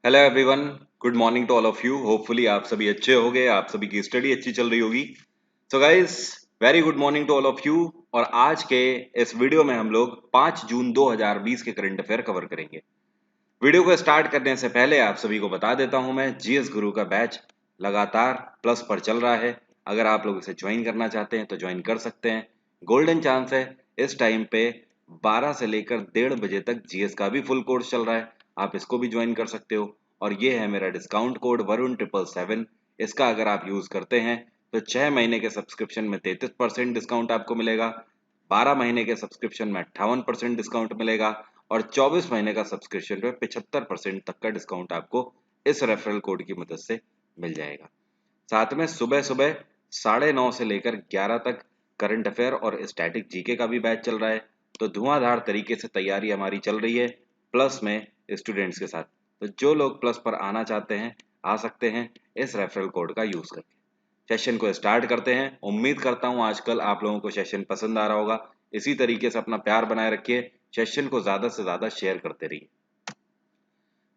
Hello everyone. Good morning to all of you. Hopefully आप सभी अच्छे होंगे, आप सभी की स्टडी अच्छी चल रही होगी। So guys, very good morning to all of you. और आज के इस वीडियो में हम लोग 5 जून 2020 के करंट अफेयर कवर करेंगे। वीडियो को स्टार्ट करने से पहले आप सभी को बता देता हूं, मैं जीएस गुरु का बैच लगातार प्लस पर चल रहा है। अगर आप लोग इसे ज्वाइन करना चाहते हैं तो ज्वाइन कर सकते हैं। गोल्डन चांस है। इस टाइम पे 12 से लेकर 1:30 बजे तक जीएस का भी फुल कोर्स चल रहा है, आप इसको भी ज्वाइन कर सकते हो। और ये है मेरा डिस्काउंट कोड वरुण 777। इसका अगर आप यूज करते हैं तो 6 महीने के सब्सक्रिप्शन में 33% डिस्काउंट आपको मिलेगा, 12 महीने के सब्सक्रिप्शन में 58% डिस्काउंट मिलेगा और 24 महीने का सब्सक्रिप्शन पे 75% तक का डिस्काउंट आपको इस रेफरल कोड की मदद से मिल जाएगा। साथ में सुबह सुबह 9:30 से लेकर 11 तक करंट अफेयर और स्टैटिक जीके का भी बैच चल रहा है। तो धुआंधार तरीके से तैयारी हमारी चल रही है प्लस में स्टूडेंट्स के साथ। तो जो लोग प्लस पर आना चाहते हैं आ सकते हैं इस रेफरल कोड का यूज करके। सेशन को स्टार्ट करते हैं। उम्मीद करता हूं आजकल आप लोगों को सेशन पसंद आ रहा होगा। इसी तरीके से अपना प्यार बनाए रखिए, सेशन को ज्यादा से ज्यादा शेयर करते रहिए।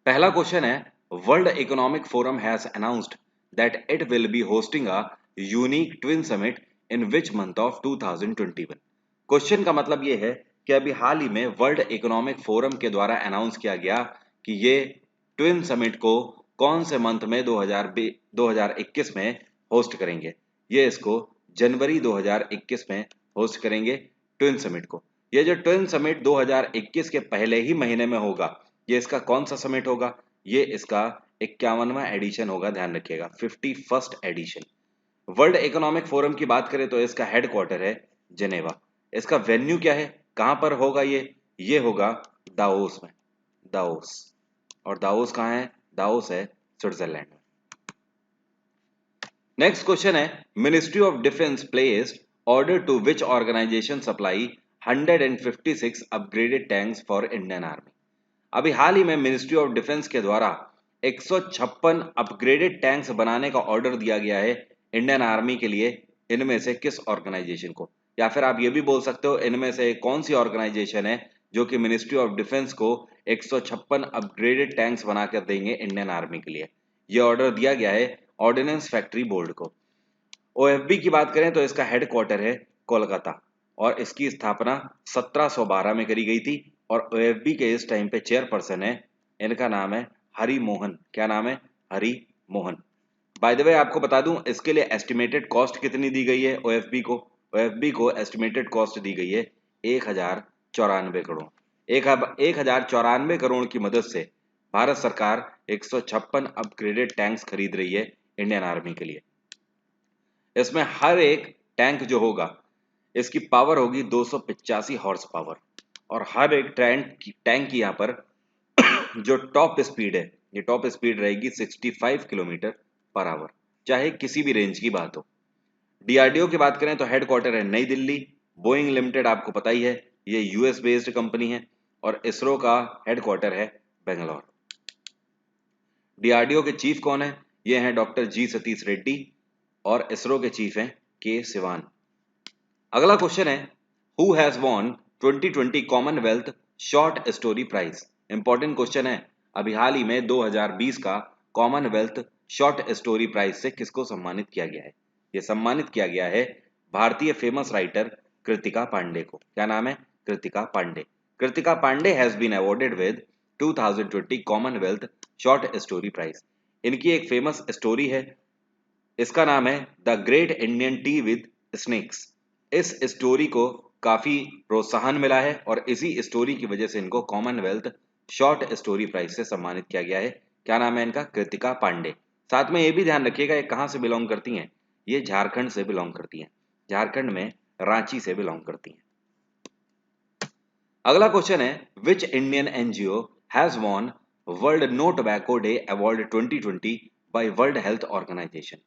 पहला क्वेश्चन है, world economic forum has announced that it will be hosting a unique twin summit in which month of 2021। Question का मतलब ये है कि अभी हाल ही में वर्ल्ड इकोनॉमिक फोरम के द्वारा अनाउंस किया गया कि ये ट्विन समिट को कौन से मंथ में 2021 में होस्ट करेंगे। ये इसको जनवरी 2021 में होस्ट करेंगे ट्विन समिट को। ये जो ट्विन समिट 2021 के पहले ही महीने में होगा, ये इसका कौन सा समिट होगा? ये इसका 51वां एडिशन होगा, ध्यान रखिएगा, 51st addition. World economic forum की बात करें तो इसका हेडक्वार्टर है जेनेवा। इसका वेन्यू क्या है, कहां पर होगा? ये होगा दाओस में। दाओस। और दाओस कहाँ है? दाओस है स्विट्जरलैंड में। नेक्स्ट क्वेश्चन है, ministry of defence placed order to which organisation supply 156 upgraded tanks for Indian army. अभी हाल ही में मिनिस्ट्री ऑफ डिफेंस के द्वारा 156 अपग्रेडेड टैंक्स बनाने का ऑर्डर दिया गया है इंडियन आर्मी के लिए। इनमें से किस ऑर्गेनाइजेशन को? या फिर आप ये भी बोल सकते हो इनमें से कौन सी ऑर्गेनाइजेशन है जो कि मिनिस्ट्री ऑफ डिफेंस को 156 अपग्रेडेड टैंक्स बनाकर देंगे इंडियन आर्मी के लिए। यह ऑर्डर दिया गया है ऑर्डिनेंस फैक्ट्री बोर्ड को। ओएफबी की बात करें तो इसका हेडक्वार्टर है कोलकाता और इसकी स्थापना 1712 में करी गई थी। और ओएफबी के इस टाइम पे चेयरपर्सन है, इनका नाम है हरि मोहन। क्या नाम है? Hari Mohan. By the way आपको बता दूं इसके लिए एस्टिमेटेड कॉस्ट कितनी दी गई है ओएफबी को? ओएफबी को एस्टिमेटेड कॉस्ट दी गई है 1094 करोड़। 1094 करोड़ की मदद से भारत सरकार 156 अपग्रेडेड टैंक्स खरीद रही है इंडियन आर्मी के लिए। इसमें हर एक टैंक जो होगा इसकी पावर होगी 285 हॉर्स पावर। और हर एक टैंक की यहाँ पर जो टॉप स्पीड है, ये टॉप स्पीड रहेगी 65 किलोमीटर पर आवर, चाहे किसी भी रेंज की बात हो। डीआरडीओ की बात करें तो हेडक्वार्टर है नई दिल्ली। बोइंग लिमिटेड आपको पता ही है, ये यूएस बेस्ड कंपनी है। और इसरो का हेडक्वार्टर है बेंगलोर। डीआरडीओ के चीफ कौन है? ये हैं डॉक्टर जी सतीश रेड्डी और इसरो के चीफ हैं के सिवान। अगला क्वेश्चन है, who has won 2020 Commonwealth short story prize. Important question है। अभी हाल ही में 2020 का कॉमनवेल्थ शॉर्ट स्टोरी प्राइज से किसको सम्मानित किया गया है? ये सम्मानित किया गया है भारतीय फेमस राइटर कृतिका पांडे को। क्या नाम है? Kritika Pandey. Kritika Pandey has been awarded with 2020 Commonwealth short story prize. इनकी एक फेमस स्टोरी है, इसका नाम है the great Indian tea with snakes. इस स्टोरी को काफी प्रोत्साहन मिला है और इसी स्टोरी की वजह से इनको कॉमनवेल्थ शॉर्ट स्टोरी प्राइज से सम्मानित किया गया है। क्या नाम है इनका? कृतिका पांडे। साथ में ये भी ध्यान रखिएगा ये कहाँ से बिलोंग करती हैं? ये झारखंड से बिलोंग करती हैं। झारखंड में रांची से बिलोंग करती हैं। अगला क्वेश्चन है, which Indian NGO has won world no tobacco day award 2020 by world health organisation.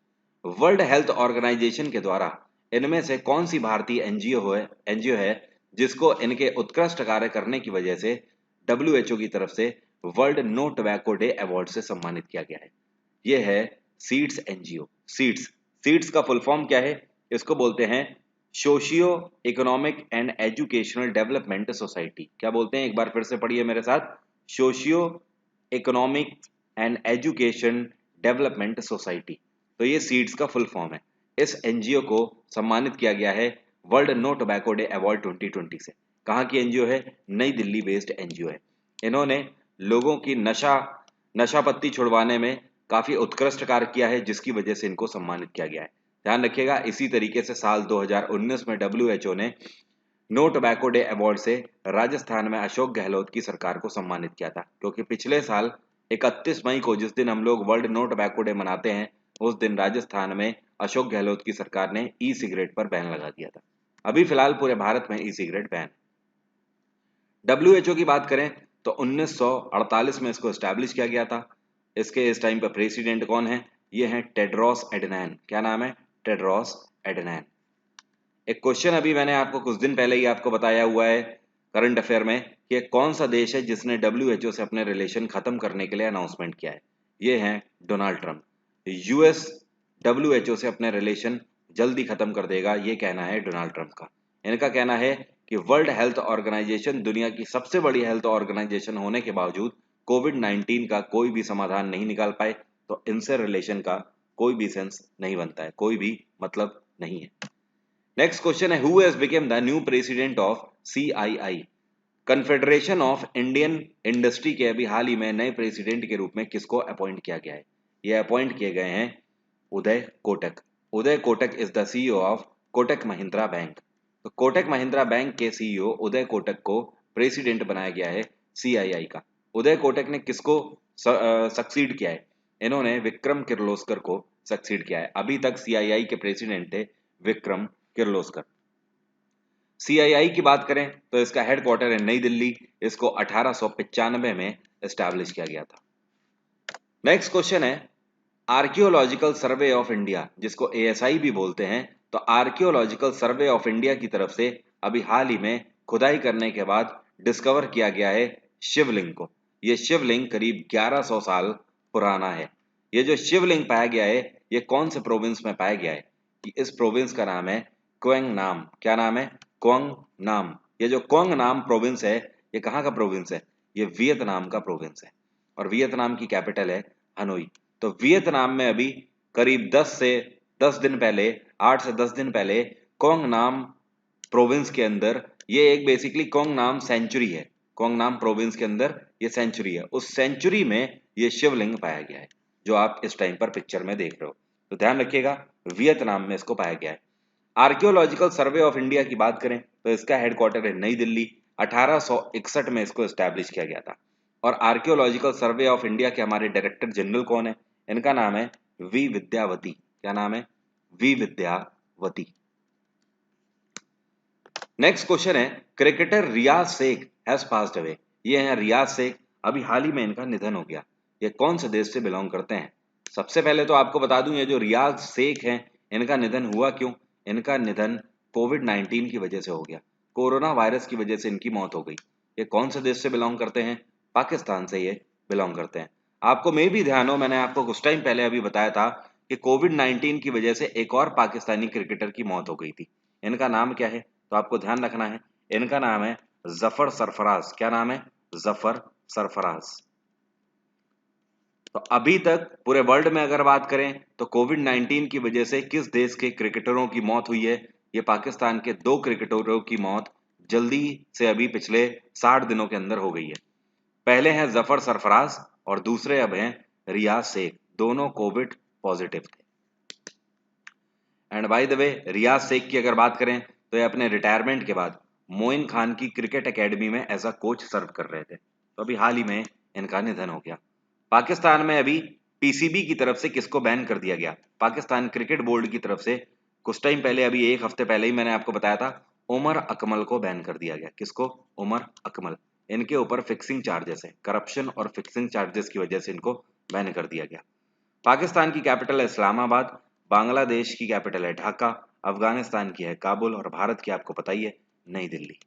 World health organisation के द्वारा इनमें से कौन सी भारतीय एनजीओ है जिसको इनके उत्कृष्ट कार्य करने की वजह से डब्ल्यूएचओ की तरफ से world no tobacco day award से सम्मानित किया गया है? यह है सीड्स एनजीओ। सीड्स का फुल फॉर्म क्या है? इसको बोलते हैं socio economic and educational development society. क्या बोलते हैं? एक बार फिर से पढ़िए मेरे साथ। Socio economic and education development society. तो ये सीड्स का फुल फॉर्म है। इस एनजीओ को सम्मानित किया गया है world no tobacco day award 2020 से। कहाँ की एनजीओ है? नई दिल्ली बेस्ड एनजीओ है। इन्होंने लोगों की नशा पत्ती छुड़वाने में काफी उत्कृष्ट कार्य किया है, जिसकी वजह से इनको सम्मानित किया गया है। ध्यान रखिएगा, इसी तरीके से साल 2019 में डब्ल्यूएचओ ने नो टोबैको डे अवार्ड से राजस्थान में अशोक गहलोत की सरकार को सम्मानित किया था, क्योंकि पिछले साल 31 मई को, जिस दिन हम लोग वर्ल्ड नो टोबैको डे मनाते हैं, उस दिन राजस्थान में अशोक गहलोत की सरकार ने ई सिगरेट पर बैन लगा दिया था। अभी फिलहाल पूरे भारत में ई सिगरेट बैन। डब्ल्यूएचओ की बात करें तो 1948 में इसको एस्टैब्लिश किया गया था। इसके इस टाइम पर प्रेसिडेंट कौन है? ये है टेड्रोस एडनैन। क्या नाम है? टेड्रोस एडनैन। एक क्वेश्चन अभी मैंने आपको कुछ दिन पहले ही आपको बताया हुआ है करंट अफेयर में कि कौन सा देश है जिसने डब्ल्यूएचओ से अपने रिलेशन खत्म करने के लिए अनाउंसमेंट किया है? ये है डोनाल्ड ट्रंप। यूएस डब्ल्यूएचओ से अपने रिलेशन जल्दी खत्म कर देगा, ये कहना है डोनाल्ड ट्रंप का। इनका कहना है कि वर्ल्ड हेल्थ ऑर्गेनाइजेशन दुनिया की सबसे बड़ी हेल्थ ऑर्गेनाइजेशन होने के बावजूद कोविड-19 का कोई भी समाधान नहीं निकाल पाए, तो इनसे रिलेशन का कोई भी सेंस नहीं बनता है, कोई भी मतलब नहीं है। नेक्स्ट क्वेश्चन है, who has become the new president of CII? Confederation of Indian industry के अभी हाल ही में नए प्रेसिडेंट के रूप में किसको अपॉइंट किया गया है? ये अपॉइंट किए गए हैं Uday Kotak. Uday Kotak is the CEO of Kotak Mahindra bank. तो कोटक महिंद्रा बैंक के सीईओ उदय कोटक को प्रेसिडेंट बनाया गया है सीआईआई का। उदय कोटक ने किसको सक्सीड किया है? इन्होंने विक्रम किर्लोस्कर को सक्सीड किया है। अभी तक सीआईआई के प्रेसिडेंट थे विक्रम किर्लोस्कर। सीआईआई की बात करें तो इसका हेडक्वार्टर है नई दिल्ली। इसको 1895 में एस्टैब्लिश किया गया था। नेक्स्ट क्वेश्चन है, आर्कियोलॉजिकल सर्वे ऑफ इंडिया, जिसको एएसआई भी बोलते हैं, तो आर्कियोलॉजिकल सर्वे ऑफ इंडिया की तरफ से अभी हाल ही में खुदाई करने के बाद डिस्कवर किया गया है शिवलिंग को। यह शिवलिंग करीब 1100 साल पुराना है। यह जो शिवलिंग पाया गया है, यह कौन से प्रोविंस में पाया गया है? कि इस प्रोविंस का नाम है क्वेंग नाम। क्या नाम है? क्वेंग नाम। ये जो क्वेंग नाम प्रोविंस है, ये कहाँ का प्रोविंस है? ये वियतनाम का प्रोविंस है, और वियतनाम की कैपिटल है हनोई। तो वियतनाम में अभी करीब 10 दिन पहले, 8 से 10 दिन पहले, क्वेंग नाम प्रोविंस के अंदर ये एक बेसिकली क्वेंग नाम सेंचुरी है। क्वेंग नाम प्रोविंस के अंदर ये सेंचुरी है। उस सेंचुरी में ये शिवलिंग पाया गया है, जो आप इस टाइम पर पिक्चर में देख रहे हो। तो ध्यान रखिएगा, वियतनाम में इसको पाया गया है। आर्कियोलॉजिकल सर्वे ऑफ इंडिया की बात करें तो इसका हेडक्वार्टर है नई दिल्ली। 1861 में इसको एस्टैब्लिश किया गया था। और आर्कियोलॉजिकल सर्वे ऑफ इंडिया के हमारे डायरेक्टर जनरल कौन है? इनका नाम है वी विद्यावती। क्या नाम है? वी विद्यावती। नेक्स्ट क्वेश्चन है, cricketer Riyaz Shaikh has passed away. ये है रियाज शेख, अभी हाल ही में इनका निधन हो गया। ये कौन से देश से बिलोंग करते हैं? सबसे पहले तो आपको बता दूं, ये जो रियाज शेख हैं, इनका निधन हुआ क्यों? इनका निधन कोविड-19 की वजह से हो गया। कोरोना वायरस की वजह से इनकी मौत हो गई। ये कौन से देश से बिलोंग करते हैं? पाकिस्तान से ये बिलोंग करते हैं। आपको में भी ध्यान हो, मैंने आपको कुछ टाइम पहले अभी बताया था कि कोविड-19 की वजह से एक और पाकिस्तानी क्रिकेटर की मौत हो गई थी। इनका नाम क्या है? तो आपको ध्यान रखना है, इनका नाम है जफर सरफराज। क्या नाम है? जफर सरफराज। तो अभी तक पूरे वर्ल्ड में अगर बात करें तो कोविड-19 की वजह से किस देश के क्रिकेटरों की मौत हुई है? ये पाकिस्तान के 2 क्रिकेटरों की मौत जल्दी से अभी पिछले 60 दिनों के अंदर हो गई है। पहले हैं जफर सरफराज और दूसरे अब हैं रियाज शेख। दोनों कोविड पॉजिटिव थे। एंड बाय द वे, रियाज शेख की अगर बात करें तो ये अपने रिटायरमेंट के बाद मोइन खान की क्रिकेट एकेडमी में एज अ कोच सर्व कर रहे थे। तो अभी हाल ही में इनका निधन हो गया। पाकिस्तान में अभी पीसीबी की तरफ से किसको बैन कर दिया गया? पाकिस्तान क्रिकेट बोर्ड की तरफ से कुछ टाइम पहले, अभी एक हफ्ते पहले ही मैंने आपको बताया था, उमर अकमल को बैन कर दिया गया। किसको? उमर अकमल। इनके ऊपर फिक्सिंग चार्जेस है, करप्शन और फिक्सिंग चार्जेस की वजह से इनको बैन कर दिया गया। पाकिस्तान की कैपिटल है इस्लामाबाद, बांग्लादेश की कैपिटल है ढाका, अफगानिस्तान की है काबुल, और भारत की आपको पता ही है नई दिल्ली।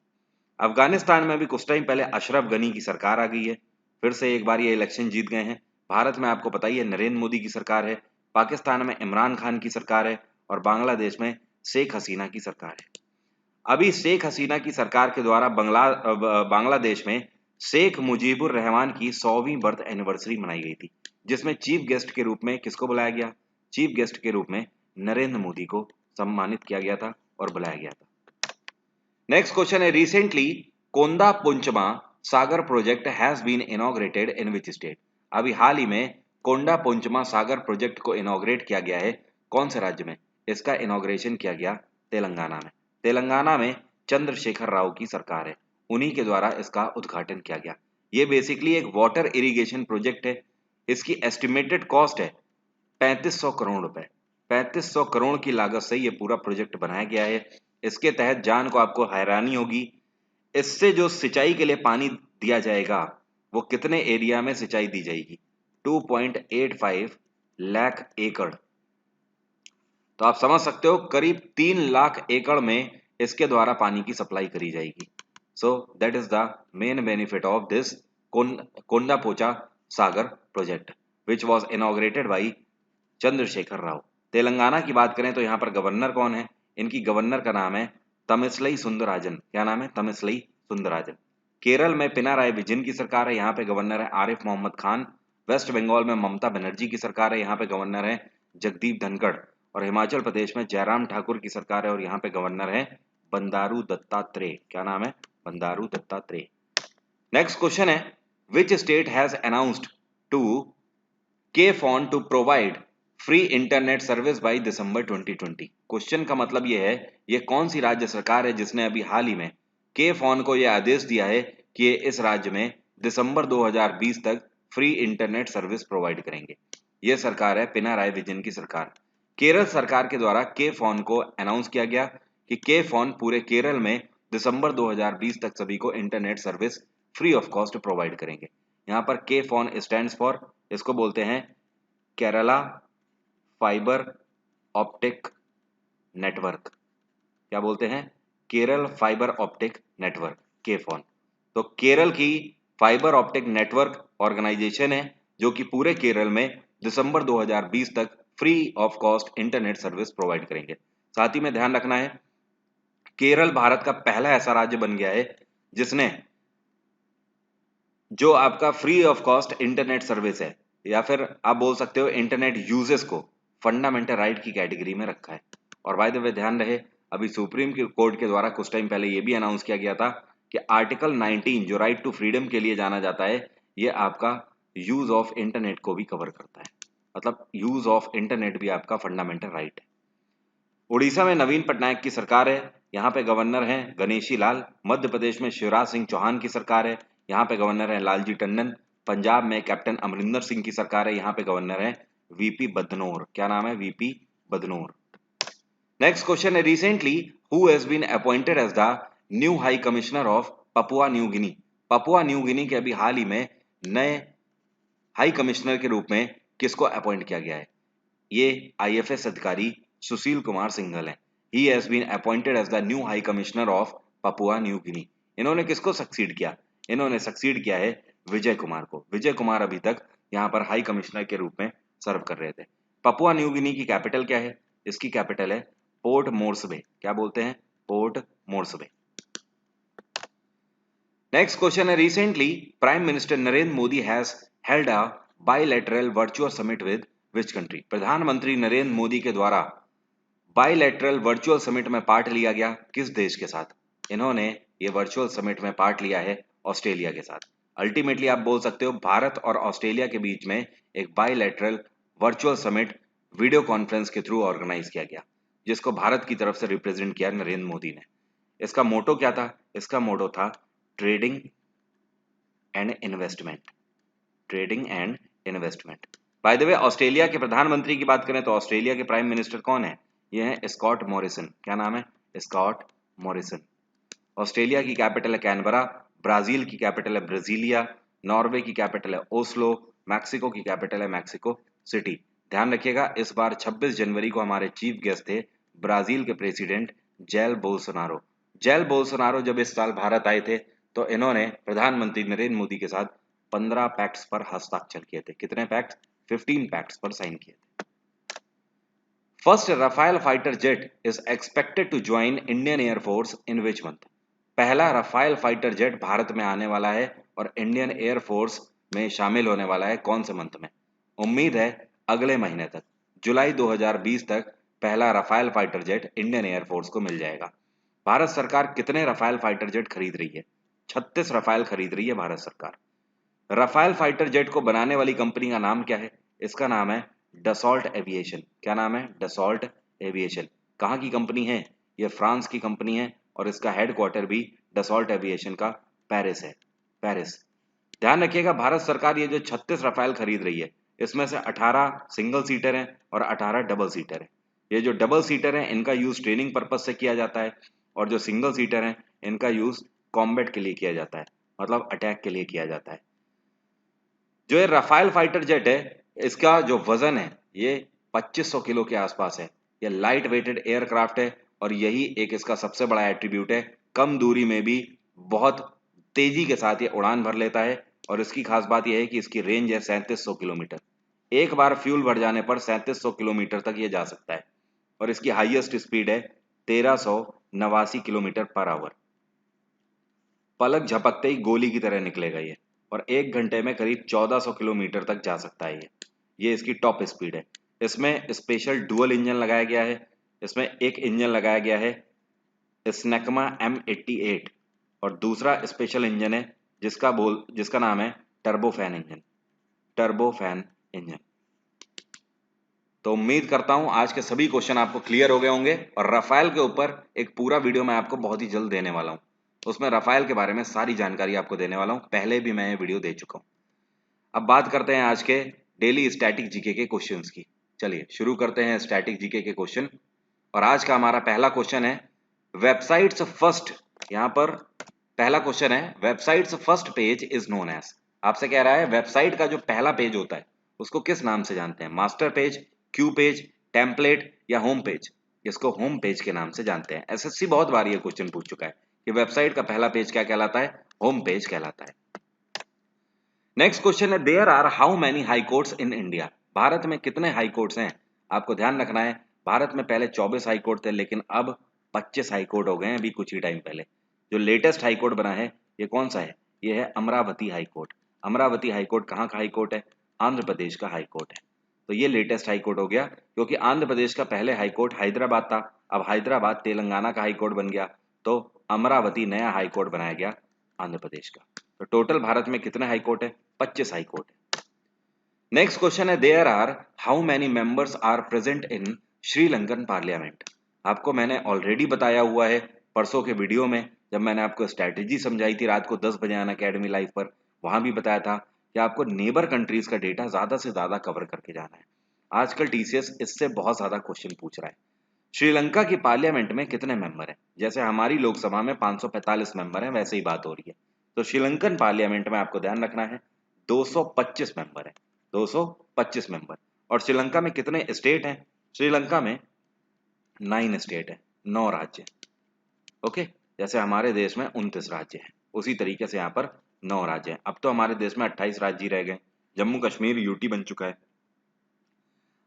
अफगानिस्तान में भी कुछ टाइम पहले अशरफ गनी की सरकार आ गई है। फिर से एक बार ये इलेक्शन जीत गए हैं। भारत में आपको पता ही है नरेंद्र मोदी की सरकार है, पाकिस्तान में इमरान खान की सरकार है, और बांग्लादेश में शेख हसीना की सरकार है। अभी शेख हसीना की सरकार के द्वारा बांग्लादेश में शेख मुजीबुर रहमान की 100वीं बर्थ एनिवर्सरी मनाई गई थी। जिसमें चीफ गेस्ट के रूप में किसको बुलाया गया? चीफ गेस्ट के रूप में नरेंद्र मोदी को सम्मानित किया गया था और बुलाया गया था। नेक्स्ट क्वेश्चन है, recently Kondapochamma Sagar project has been inaugurated in which state? अभी हाल ही में कोंडा पुंचमा सागर प्रोजेक्ट को इनॉग्रेट किया गया है कौन से राज्य में? इसका इनॉग्रेशन किया गया तेलंगाना में। तेलंगाना में चंद्रशेखर राव की सरकार है, उन्हीं के द्वारा इसका उद्घाटन किया गया। ये बेसिकली एक वाटर इरिगेशन प्रोजेक्ट है। इसकी एस्टिमेटेड कॉस्ट है 3500 करोड़ रुपए। 3500 करोड़ की लागत से ये पूरा प्रोजेक्ट बनाया गया है। इसके तहत जान को आपको हैरानी होगी, इससे जो सिंचाई के लिए पानी दिया जाएगा वो कितने एरिया में सिंचाई दी जाएगी? 2.85 लाख एकड़। तो आप समझ सकते हो करीब 3 लाख एकड़ में इसके द्वारा पानी की सप्लाई करी जाएगी। So that is the main benefit of this Kondapochamma Sagar project which was inaugurated by Chandrashekar Rao. Telangana की बात करें तो यहाँ पर गवर्नर कौन है? इनकी गवर्नर का नाम है तमिसलई सुंदरराजन। क्या नाम है? तमिसलई सुंदरराजन। केरल में पिनाराई विजयन की सरकार है, यहाँ पे गवर्नर है आरिफ मोहम्मद खान। वेस्ट बंगाल में ममता बनर्जी की सरकार है, यहाँ पे गवर्नर है जगदीप धनखड़। और हिमाचल प्रदेश में जयराम ठाकुर की सरकार है और यहाँ पे गवर्नर है बंडारू दत्तात्रेय। क्या नाम है? बंडारू दत्तात्रेय। नेक्स्ट क्वेश्चन है, which state has announced to KFON to provide free internet service by December 2020? Question का मतलब ये है, ये कौन सी राज्य सरकार है जिसने अभी हाल ही में KFON को यह आदेश दिया है कि ये इस राज्य में दिसंबर 2020 तक फ्री इंटरनेट सर्विस प्रोवाइड करेंगे? ये सरकार है पिनाराई विजयन की सरकार। केरल सरकार के द्वारा KFON को अनाउंस किया गया कि KFON पूरे केरल में दिसंबर 2020 तक सभी को internet service free of cost provide करेंगे। यहाँ पर KFON स्टैंड्स फॉर, इसको बोलते हैं केरला फाइबर ऑप्टिक नेटवर्क। क्या बोलते हैं? Kerala fibre optic network, KFON। तो केरल की फाइबर ऑप्टिक नेटवर्क ऑर्गेनाइजेशन है जो कि पूरे केरल में दिसंबर 2020 तक free of cost internet service provide करेंगे। साथ ही में ध्यान रखना है, केरल भारत का पहला ऐसा राज्य बन गया है जिसने जो आपका free of cost internet service है या फिर आप बोल सकते हो इंटरनेट यूजेस को फंडामेंटल राइट की कैटेगरी में रखा है। और बाय द वे ध्यान रहे, अभी सुप्रीम कोर्ट के द्वारा कुछ टाइम पहले ये भी अनाउंस किया गया था कि आर्टिकल 19 जो राइट टू फ्रीडम के लिए जाना जाता है, ये आपका यूज ऑफ इंटरनेट को भी कवर करता है। मतलब यूज ऑफ इंटरनेट भी आपका फंडामेंटल राइट है। उड़ीसा में नवीन पटनायक की सरकार है, यहाँ पे गवर्नर हैं गणेशी लाल। मध्य प्रदेश में शिवराज सिंह चौहान की सरकार है, यहाँ पे गवर्नर है लालजी टंडन। पंजाब में कैप्टन अमरिंदर सिंह की सरकार है, यहाँ पे गवर्नर है वीपी बदनोर। क्या नाम है? वीपी बदनोर। नेक्स्ट क्वेश्चन है, recently who has been appointed as the new high commissioner of Papua New Guinea? Papua New Guinea के अभी हाल ही में नए हाई कमिश्नर के रूप में किसको अपॉइंट किया गया है? ये आईएफएस अधिकारी सुशील कुमार सिंघल हैं। He has been appointed as the new high commissioner of Papua New Guinea. इन्होंने किसको सक्सीड किया? इन्होंने सक्सीड किया है विजय कुमार को। विजय कुमार अभी तक यहाँ पर हाई कमिश्नर के रूप में सर्व कर रहे थे। पपुआ न्यू गिनी की कैपिटल क्या है? इसकी कैपिटल है पोर्ट मोर्सबे। क्या बोलते हैं? पोर्ट मोर्सबे। नेक्स्ट क्वेश्चन है, recently prime minister Narendra Modi has held a bilateral virtual summit with which country? प्रधानमंत्री नरेंद्र मोदी के द्वारा बायलैटरल वर्चुअल समिट में पार्ट लिया गया किस देश के साथ? इन्होंने ये वर्चुअल समिट में पार्ट लिया है ऑस्ट्रेलिया के साथ। अल्टीमेटली आप बोल सकते हो भारत और ऑस्ट्रेलिया के बीच में एक bilateral virtual summit video conference के थ्रू ऑर्गेनाइज किया गया, जिसको भारत की तरफ से रिप्रेजेंट किया नरेंद्र मोदी ने। इसका मोटो क्या था? इसका मोटो था trading and investment. Trading and investment. By the way, Australia के प्रधानमंत्री की बात करें तो ऑस्ट्रेलिया के प्राइम मिनिस्टर कौन है? ये है स्कॉट मॉरिसन। क्या नाम है? Scott Morrison. ऑस्ट्रेलिया की कैपिटल है कैनबरा। ब्राजील की कैपिटल है ब्राजीलिया। नॉर्वे की कैपिटल है ओस्लो। मैक्सिको की कैपिटल है मैक्सिको सिटी। ध्यान रखिएगा, इस बार 26 जनवरी को हमारे चीफ गेस्ट थे ब्राजील के president Jair Bolsonaro. Jair Bolsonaro जब इस साल भारत आए थे तो इन्होंने प्रधानमंत्री नरेंद्र मोदी के साथ 15 पैक्ट्स पर हस्ताक्षर किए थे। कितने पैक्ट? 15 पैक्ट्स पर साइन किए थे। First Rafale fighter jet is expected to join Indian air force in which month? पहला राफेल फाइटर जेट भारत में आने वाला है और इंडियन एयरफोर्स में शामिल होने वाला है कौन से मंथ में? उम्मीद है अगले महीने तक, जुलाई 2020 तक पहला Rafale fighter jet Indian air force को मिल जाएगा। भारत सरकार कितने राफेल फाइटर जेट खरीद रही है? 36 राफेल खरीद रही है भारत सरकार। राफेल फाइटर जेट को बनाने वाली कंपनी का नाम क्या है? इसका नाम है डसॉल्ट एविएशन। क्या नाम है? Dassault aviation. कहाँ की कंपनी है? ये फ्रांस की कंपनी है और इसका हेडक्वार्टर भी डसॉल्ट एविएशन का पेरिस है, पेरिस। ध्यान रखिएगा, भारत सरकार ये जो 36 राफेल खरीद रही है, इसमें से 18 सिंगल सीटर हैं और 18 डबल सीटर हैं। ये जो डबल सीटर हैं इनका यूज ट्रेनिंग पर्पज से किया जाता है और जो सिंगल सीटर हैं इनका यूज कॉम्बैट के लिए किया जाता है, मतलब अटैक के लिए किया जाता है। जो ये राफेल फाइटर जेट है, इसका जो वजन है ये 2500 किलो के आसपास है। ये लाइट वेटेड एयरक्राफ्ट है और यही एक इसका सबसे बड़ा एट्रीब्यूट है। कम दूरी में भी बहुत तेजी के साथ ये उड़ान भर लेता है और इसकी खास बात यह है कि इसकी रेंज है 3700 किलोमीटर। एक बार फ्यूल भर जाने पर 3700 किलोमीटर तक ये जा सकता है और इसकी हाईएस्ट स्पीड है 1389 किलोमीटर पर आवर। पलक झपकते ही गोली की तरह निकलेगा ये और 1 घंटे में करीब 1400 किलोमीटर तक जा सकता है ये इसकी टॉप स्पीड है। इसमें स्पेशल डुअल इंजन लगाया गया है। इसमें एक इंजन लगाया गया है स्नेकमा M88 और दूसरा स्पेशल इंजन है जिसका नाम है टर्बोफैन इंजन, टर्बोफैन इंजन। तो उम्मीद करता हूं आज के सभी क्वेश्चन आपको क्लियर हो गए होंगे और राफेल के ऊपर एक पूरा वीडियो मैं आपको बहुत ही जल्द देने वाला हूं। उसमें राफेल के बारे में सारी जानकारी आपको देने वाला हूं, पहले भी मैं ये वीडियो दे चुका हूं। अब बात करते हैं आज के डेली स्टैटिक जीके के क्वेश्चंस की। चलिए शुरू करते हैं स्टैटिक जीके के क्वेश्चन। और आज का हमारा पहला क्वेश्चन है वेबसाइट्स फर्स्ट। यहाँ पर पहला क्वेश्चन है websites first page is known as. आपसे कह रहा है वेबसाइट का जो पहला पेज होता है उसको किस नाम से जानते हैं? Master page, Q page, template या होम पेज? इसको होम पेज के नाम से जानते हैं। एसएससी बहुत बार ये क्वेश्चन पूछ चुका है कि वेबसाइट का पहला पेज क्या कहलाता है? होम पेज कहलाता है। नेक्स्ट क्वेश्चन है there are how many high courts in India. Bharat में कितने हाई कोर्ट्स हैं? आपको ध्यान रखना है भारत में पहले 24 हाई कोर्ट थे लेकिन अब 25 हाई कोर्ट हो गए हैं अभी कुछ ही टाइम पहले। जो लेटेस्ट हाई कोर्ट बना है ये कौन सा है? ये है Amravati high court. Amravati high court कहाँ का हाई कोर्ट है? आंध्र प्रदेश का हाई कोर्ट है। तो ये लेटेस्ट हाई कोर्ट हो गया क्योंकि आंध्र प्रदेश का पहले हाई कोर्ट हैदराबाद था, अब हैदराबाद तेलंगाना का हाई कोर्ट बन गया, तो अमरावती नया हाई कोर्ट बनाया गया आंध्र प्रदेश का। तो टोटल भारत में कितने हाई कोर्ट है? 25 हाई कोर्ट है। नेक्स्ट क्वेश्चन है there are how many members are present in Sri Lankan parliament. आपको मैंने ऑलरेडी बताया हुआ है परसों के वीडियो में, जब मैंने आपको स्ट्रैटेजी समझाई थी रात को 10 बजे अन अकेडमी लाइव पर, वहां भी बताया था कि आपको नेबर कंट्रीज का डेटा ज्यादा से ज्यादा कवर करके जाना है। आजकल टीसीएस इससे बहुत ज्यादा क्वेश्चन पूछ रहा है। श्रीलंका की पार्लियामेंट में कितने मेंबर हैं? जैसे हमारी लोकसभा में 545 मेंबर हैं वैसे ही बात हो रही है। तो श्रीलंकन पार्लियामेंट में आपको ध्यान रखना है 225 मेंबर है, 225 मेंबर। और श्रीलंका में कितने स्टेट हैं? श्रीलंका में 9 स्टेट है, 9 राज्य। ओके, जैसे हमारे देश में 29 राज्य हैं उसी तरीके से यहाँ पर 9 राज्य हैं। अब तो हमारे देश में 28 राज्य ही रह गए, जम्मू कश्मीर यूटी बन चुका है।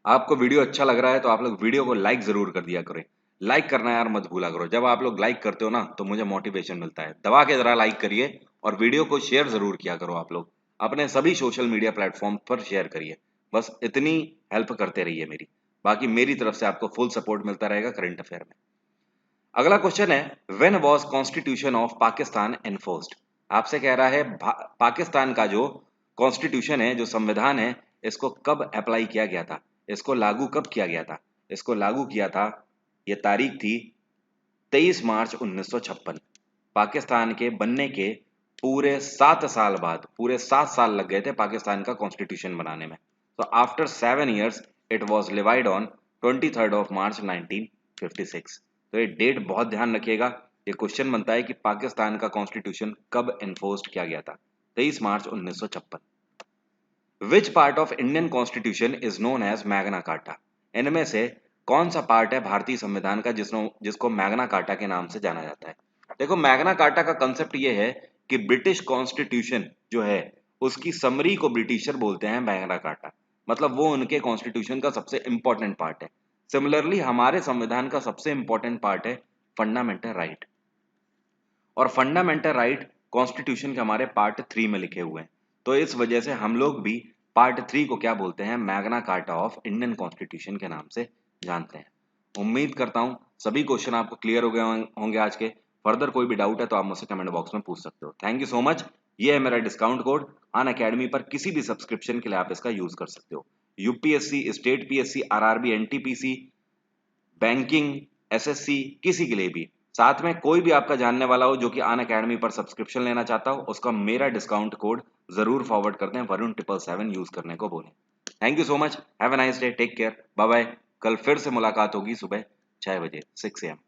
आपको वीडियो अच्छा लग रहा है तो आप लोग वीडियो को लाइक जरूर कर दिया करें। लाइक करना यार मत भूला करो, जब आप लोग लाइक करते हो ना तो मुझे मोटिवेशन मिलता है। दबा के जरा लाइक करिए और वीडियो को शेयर जरूर किया करो। आप लोग अपने सभी सोशल मीडिया प्लेटफॉर्म पर शेयर करिए, बस इतनी हेल्प करते रहिए मेरी। बाकी मेरी तरफ से आपको फुल सपोर्ट मिलता रहेगा करंट अफेयर में। अगला क्वेश्चन है when was constitution of Pakistan enforced. आपसे कह रहा है पाकिस्तान का जो कॉन्स्टिट्यूशन है, जो संविधान है, इसको कब अप्लाई किया गया था? इसको लागू कब किया गया था? इसको लागू किया था, ये तारीख थी 23 मार्च 1956। पाकिस्तान के बनने के पूरे 7 साल बाद, पूरे 7 साल लग गए थे पाकिस्तान का कॉन्स्टिट्यूशन बनाने में। तो after 7 years it was levied on 23 of March 1956। तो ये डेट बहुत ध्यान रखिएगा, ये क्वेश्चन बनता है कि पाकिस्तान का कॉन्स्टिट्यूशन कब एनफोर्स्ड किया गया था? 23 मार्च 1956। Which part of Indian constitution is known as Magna Carta. इनमें से कौन सा पार्ट है भारतीय संविधान का जिसको मैग्ना कार्टा के नाम से जाना जाता है? देखो, मैग्ना कार्टा का कंसेप्ट ये है कि ब्रिटिश कॉन्स्टिट्यूशन जो है उसकी समरी को ब्रिटिशर बोलते हैं मैग्ना कार्टा, मतलब वो उनके कॉन्स्टिट्यूशन का सबसे इंपॉर्टेंट पार्ट है। सिमिलरली हमारे संविधान का सबसे इंपॉर्टेंट पार्ट है फंडामेंटल राइट, और फंडामेंटल राइट कॉन्स्टिट्यूशन के हमारे पार्ट 3 में लिखे हुए हैं। तो इस वजह से हम लोग भी पार्ट 3 को क्या बोलते हैं, Magna carta of Indian constitution के नाम से जानते हैं। उम्मीद करता हूं सभी क्वेश्चन आपको क्लियर हो गए होंगे आज के। फर्दर कोई भी डाउट है तो आप मुझसे कमेंट बॉक्स में पूछ सकते हो। Thank you so much. ये है मेरा डिस्काउंट कोड। अन अकेडमी पर किसी भी सब्सक्रिप्शन के लिए आप इसका यूज कर सकते हो। UPSC, state PSC, RRB, NTPC, banking, SSC, किसी के लिए भी, साथ में कोई भी आपका जानने वाला हो जो कि अन अकेडमी पर सब्सक्रिप्शन लेना चाहता हो, उसका मेरा डिस्काउंट कोड जरूर फॉरवर्ड करते हैं, वरुण 777 यूज करने को बोले। Thank you so much. Have a nice day. Take care. Bye bye. कल फिर से मुलाकात होगी सुबह 6 बजे 6 AM।